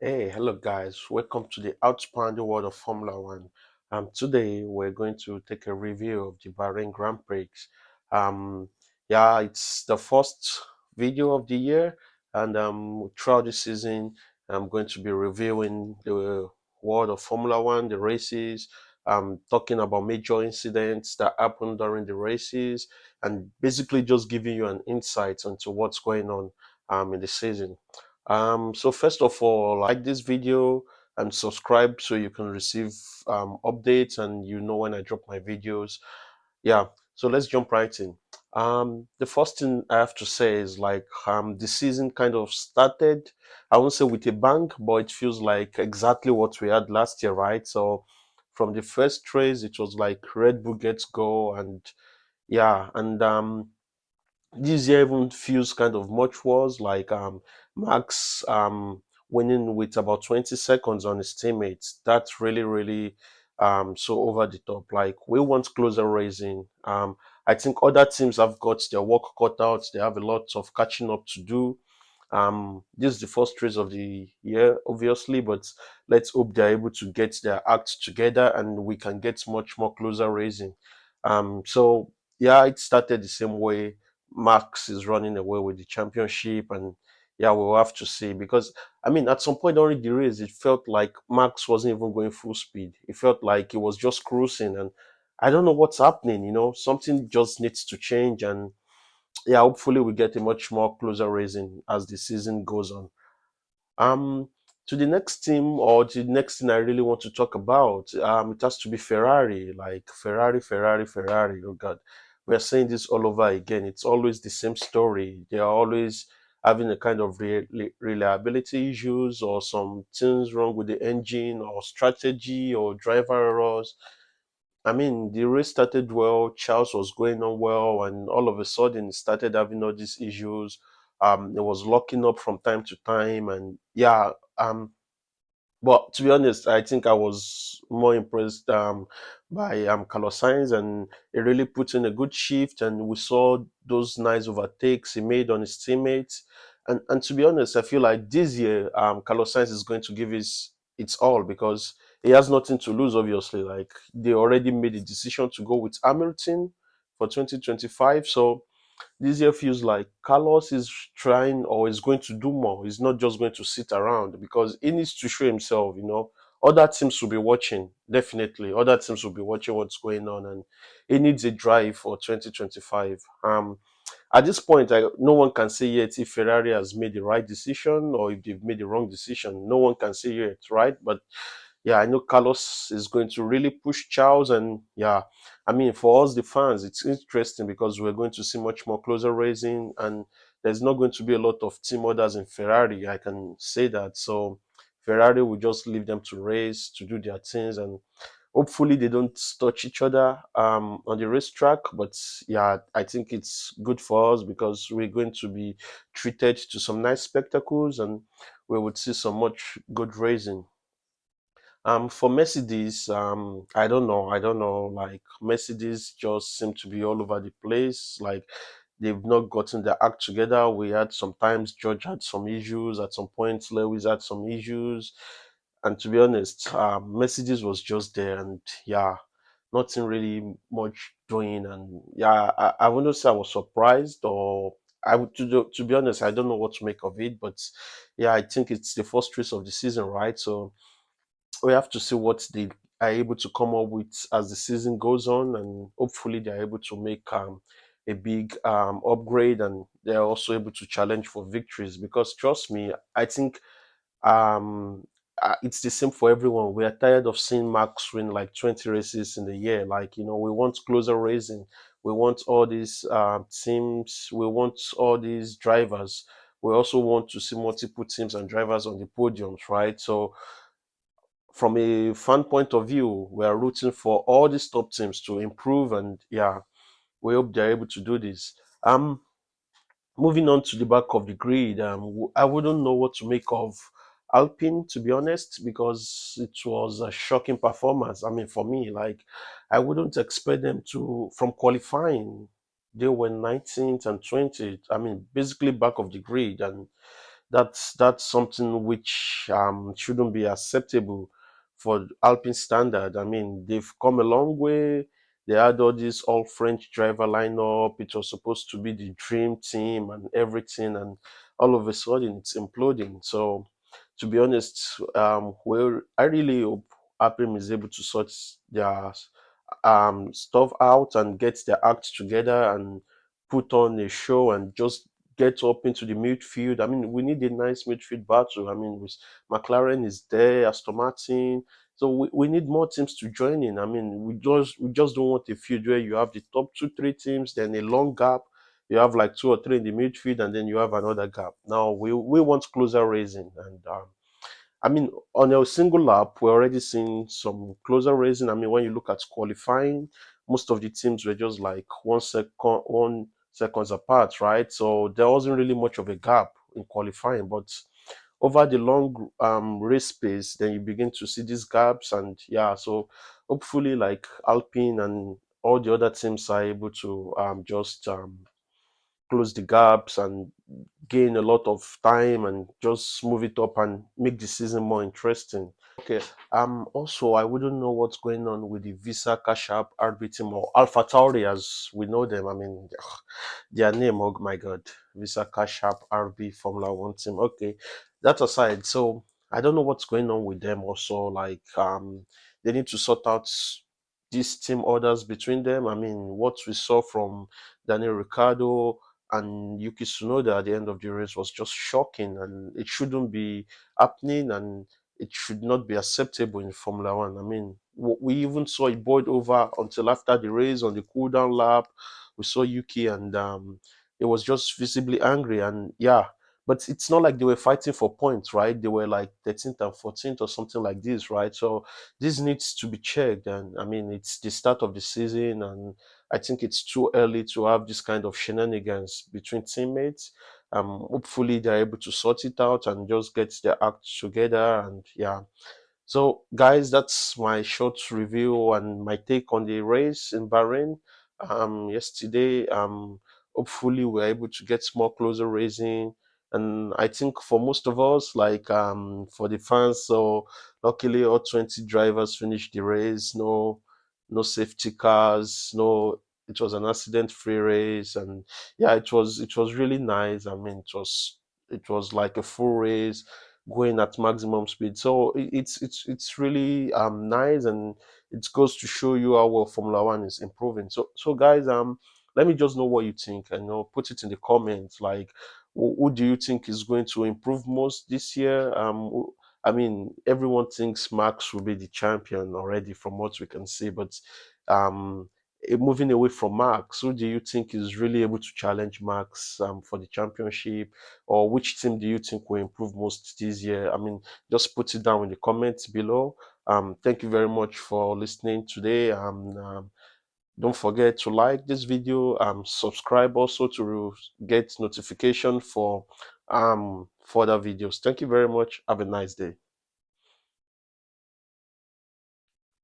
Hey, hello guys. Welcome to the outstanding world of Formula One. Today we're going to take a review of the Bahrain Grand Prix. Um, yeah, it's the first video of the year, and throughout the season, I'm going to be reviewing the world of Formula One, the races, talking about major incidents that happened during the races, and basically just giving you an insight into what's going on in the season. So first of all, like this video and subscribe so you can receive updates and you know when I drop my videos. Yeah, so let's jump right in. The first thing I have to say is like the season kind of started. I won't say with a bang, but it feels like exactly what we had last year, right? So from the first race, it was like Red Bull gets go, and yeah, and this year even feels kind of much worse. Like Max winning with about 20 seconds on his teammates. That's really so over the top. Like we want closer racing. I think other teams have got their work cut out. They have a lot of catching up to do. This is the first race of the year, obviously, but let's hope they're able to get their act together and we can get much more closer racing. So yeah, it started the same way. Max is running away with the championship, and yeah, we'll have to see because I mean, at some point during the race, it felt like Max wasn't even going full speed. It felt like he was just cruising, and I don't know what's happening. Something just needs to change, and yeah, hopefully we get a much more closer racing as the season goes on. Um, to the next team or to the next thing I really want to talk about, it has to be Ferrari. Like Ferrari. Oh God, we are saying this all over again. It's always the same story. They are always having a kind of reliability issues or some things wrong with the engine or strategy or driver errors. I mean, the race started well, Charles was going on well, and all of a sudden it started having all these issues. It was locking up from time to time, and yeah, but to be honest, I think I was more impressed by Carlos Sainz, and he really put in a good shift, and we saw those nice overtakes he made on his teammates. And to be honest, I feel like this year Carlos Sainz is going to give his its all because he has nothing to lose. Obviously, like they already made a decision to go with Hamilton for 2025, so this year feels like Carlos is trying or is going to do more. He's not just going to sit around because he needs to show himself. Other teams will be watching, definitely. Other teams will be watching what's going on, and he needs a drive for 2025. At this point, no one can say yet if Ferrari has made the right decision or if they've made the wrong decision. No one can say yet, right? But yeah, I know Carlos is going to really push Charles, and yeah, I mean, for us the fans, it's interesting because we're going to see much more closer racing, and there's not going to be a lot of team orders in Ferrari. I can say that. So Ferrari will just leave them to race to do their things, and hopefully they don't touch each other on the racetrack. But yeah, I think it's good for us because we're going to be treated to some nice spectacles, and we would see some much good racing. For Mercedes, I don't know. Like Mercedes just seem to be all over the place. Like they've not gotten their act together. We had sometimes George had some issues. At some points, Lewis had some issues. And to be honest, Mercedes was just there, and yeah, nothing really much doing. And yeah, I wouldn't say I was surprised or. To be honest, I don't know what to make of it, but yeah, I think it's the first race of the season, right? So we have to see what they are able to come up with as the season goes on, and hopefully they are able to make a big upgrade, and they're also able to challenge for victories. Because trust me, I think um, it's the same for everyone. We are tired of seeing Max win like 20 races in the year. Like we want closer racing. We want all these teams. We want all these drivers. We also want to see multiple teams and drivers on the podiums, right? So from a fan point of view, we are rooting for all these top teams to improve, and yeah, we hope they're able to do this. Um, Moving on to the back of the grid, I wouldn't know what to make of Alpine, to be honest, because it was a shocking performance. I mean, for me, like I wouldn't expect them to from qualifying. They were 19th and 20th. I mean, basically back of the grid, and That's something which shouldn't be acceptable for Alpine standard. I mean, they've come a long way. They had all this all French driver lineup. It was supposed to be the dream team and everything, and all of a sudden it's imploding. So, to be honest, well, I really hope Alpine is able to sort their stuff out and get their act together and put on a show and just get up into the midfield. I mean, we need a nice midfield battle. I mean, with McLaren is there, Aston Martin. So we need more teams to join in. I mean, we just don't want a field where you have the top two, three teams, then a long gap. You have like two or three in the midfield, and then you have another gap. Now we want closer racing, and I mean, on a single lap, we're already seeing some closer racing. I mean, when you look at qualifying, most of the teams were just like 1 seconds apart, right? So there wasn't really much of a gap in qualifying. But over the long race space, then you begin to see these gaps, and yeah, so hopefully, like Alpine and all the other teams are able to just close the gaps and gain a lot of time and just move it up and make the season more interesting. Okay. Also, I wouldn't know what's going on with the Visa Cash App RB team or Alpha Tauri as we know them. I mean, their name, oh my God, Visa Cash App RB Formula One team. Okay, that aside, so I don't know what's going on with them. Also, like they need to sort out these team orders between them. I mean, what we saw from Daniel Ricciardo and Yuki Tsunoda at the end of the race was just shocking, and it shouldn't be happening, and it should not be acceptable in Formula One. I mean, we even saw it boiled over until after the race on the cool down lap. We saw Yuki, and it was just visibly angry, and yeah. But it's not like they were fighting for points, right? They were like 13th and 14th or something like this, right? So this needs to be checked. And I mean, it's the start of the season, and I think it's too early to have this kind of shenanigans between teammates. Hopefully, they're able to sort it out and just get their act together. And yeah, so, guys, that's my short review and my take on the race in Bahrain yesterday. Hopefully, we're able to get more closer racing, and I think for most of us, like for the fans, so luckily all 20 drivers finished the race. No safety cars. No, it was an accident-free race, and yeah, it was really nice. I mean, it was like a full race going at maximum speed. So it's really nice, and it goes to show you how well Formula One is improving. So guys, let me just know what you think, and put it in the comments. Like, who do you think is going to improve most this year? I mean, everyone thinks Max will be the champion already, from what we can see, but um. Moving away from Max, who do you think is really able to challenge Max for the championship? Or which team do you think will improve most this year? I mean, just put it down in the comments below. Thank you very much for listening today. Don't forget to like this video. Subscribe also to get notification for further videos. Thank you very much. Have a nice day.